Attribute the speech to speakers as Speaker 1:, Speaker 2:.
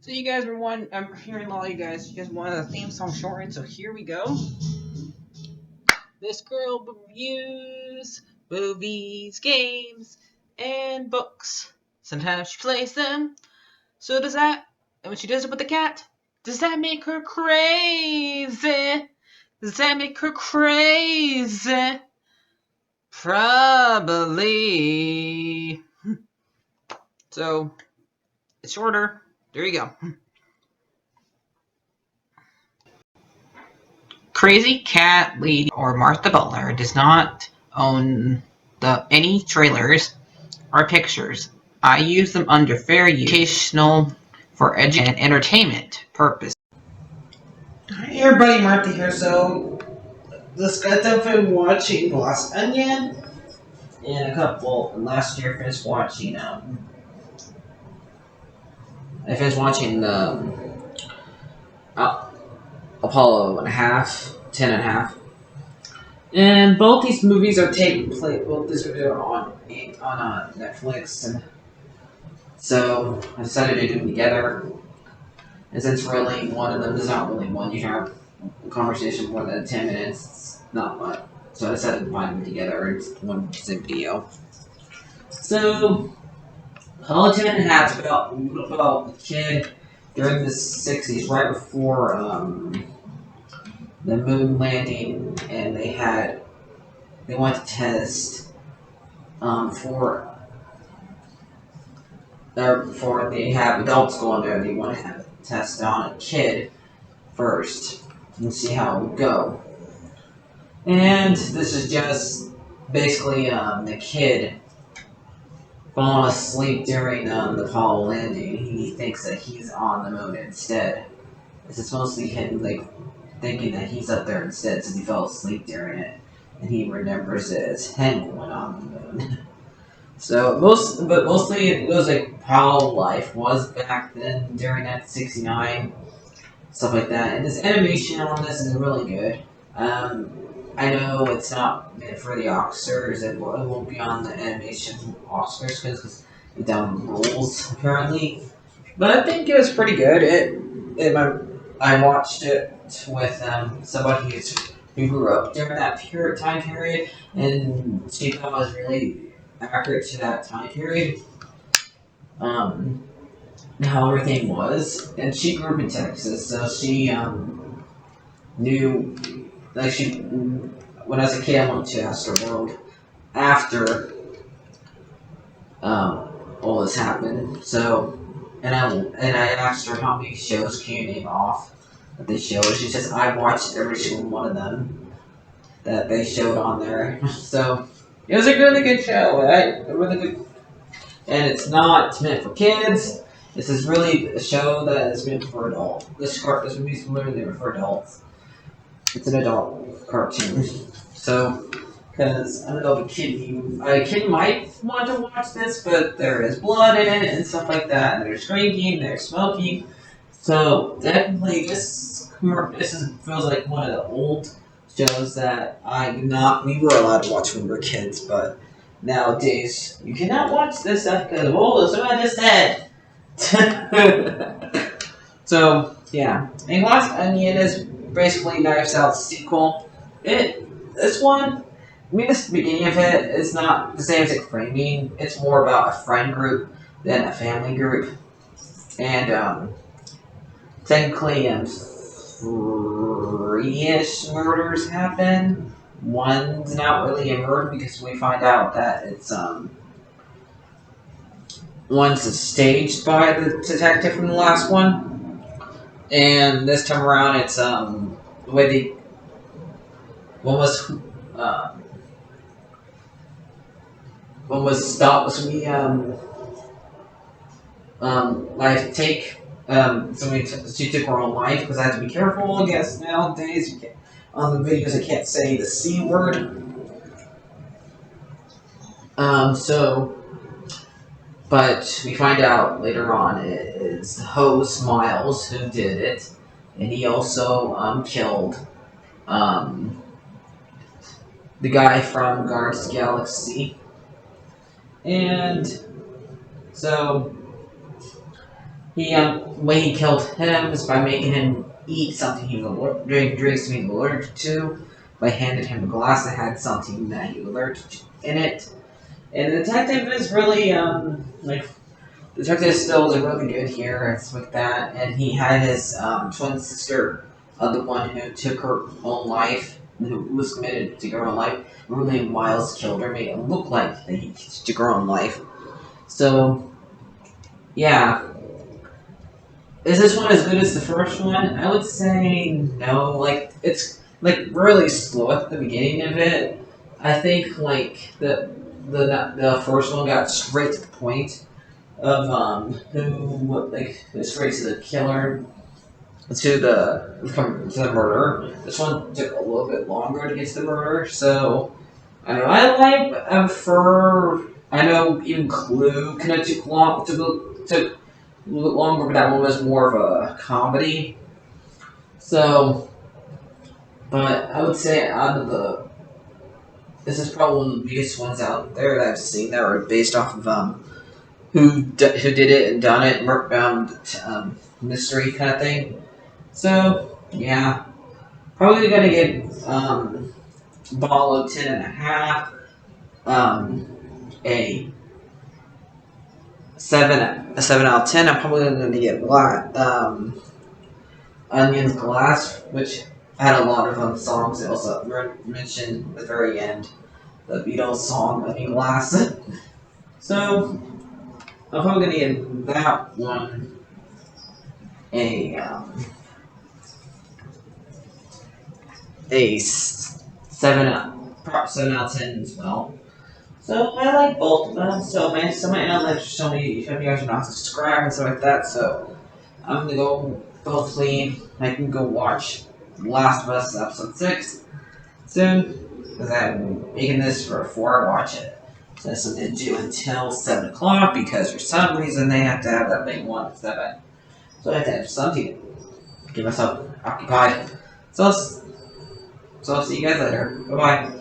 Speaker 1: So you guys were I'm hearing a lot of you guys wanted a theme song shortened, so here we go. This girl reviews movies, games, and books. Sometimes she plays them. So does that, and when she does it with the cat, does that make her crazy? Does that make her crazy? Probably. So, it's shorter. There you go. Crazycatlady or Martha Butler does not own any trailers or pictures. I use them under fair use, educational, for education and entertainment purpose.
Speaker 2: Hey everybody, Martha here. So, this guy I've been watching Glass Onion, and last year I finished watching, Apollo and a half, 10 and a half. And both these movies are taking place, both these movies are on Netflix, and so I decided to do them together. And since really one of them is not really one, you have a conversation more than 10 minutes, it's not much. So I decided to combine them together into one same video. So, Apollo 10 and a half is about a kid during the 60s, right before the moon landing, and they went to test before they have adults go on there. They want to have a test on a kid first and see how it would go. And this is just basically the kid falling asleep during the Apollo landing. He thinks that he's on the moon instead. This is mostly him thinking that he's up there instead, since he fell asleep during it, and he remembers it as him going on the moon. So mostly it was like how life was back then during that '69, stuff like that. And this animation on this is really good. I know it's not meant for the Oscars, it won't be on the animation Oscars because it's down rules apparently. But I think it was pretty good. I watched it with somebody who grew up during that time period, and she thought it was really accurate to that time period. How everything was, and she grew up in Texas, so she knew, when I was a kid, I went to Astroworld after all this happened. So, and I asked her how many shows can you name off that they showed. She says I watched every single one of them that they showed on there. So it was a really good show. Really good, and it's not meant for kids. This is really a show that is meant for adults. This movie is literally meant for adults. It's an adult cartoon. So, because I don't know if a kid might want to watch this, but there is blood in it and stuff like that. And there's drinking, there's smoking. So definitely, feels like one of the old shows that we were allowed to watch when we were kids, but nowadays you cannot watch this stuff because that's what I just said. So yeah, and Glass Onion is basically Knives Out's sequel. This one, this beginning of it is not the same as Framing. It's more about a friend group than a family group, and technically, three-ish murders happen. One's not really a murder because we find out that it's one's staged by the detective from the last one, and this time around it's the way they one was one was stopped. So we life take she took her own life because I have to be careful. I guess nowadays you can't, on the videos I can't say the C word. But we find out later on it is the host Miles who did it, and he also killed the guy from Guardians of the Galaxy, and so way he killed him is by making him eat something he was drink drinks he was allergic to. By handing him a glass that had something that he was allergic to in it. And the detective is really like Detective Still is really good here. It's with that, and he had his twin sister, the one who took her own life, who was committed to her own life. Really, Miles killed her, made it look like that he took her own life. So, yeah, is this one as good as the first one? I would say no. Like it's like really slow at the beginning of it. I think like the first one got straight to the point of who like straight to the killer to the murder. This one took a little bit longer to get to the murder, so I don't know. I prefer. I know even Clue kind of took a little bit longer, but that one was more of a comedy. So, but I would say out of this is probably one of the biggest ones out there that I've seen that are based off of who did it and done it, mystery kind of thing. So yeah, probably gonna get ball of 10.5, a seven out of 10. I'm probably gonna get Onion's Glass, which had a lot of songs. They also mentioned at the very end the Beatles song Onion Glass. So I'm probably gonna give that one a a seven out of 10 as well. So I like both of them. So man, some of my analysts show me if you guys are not subscribed and stuff like that. So I'm gonna go. Hopefully, I can go watch Last of Us episode 6 soon because I'm making this for 4 watch it. So that's something to do until 7 o'clock because for some reason they have to have that thing 1 at 7. So I have to have something to keep myself occupied. So I'll see you guys later. Bye bye.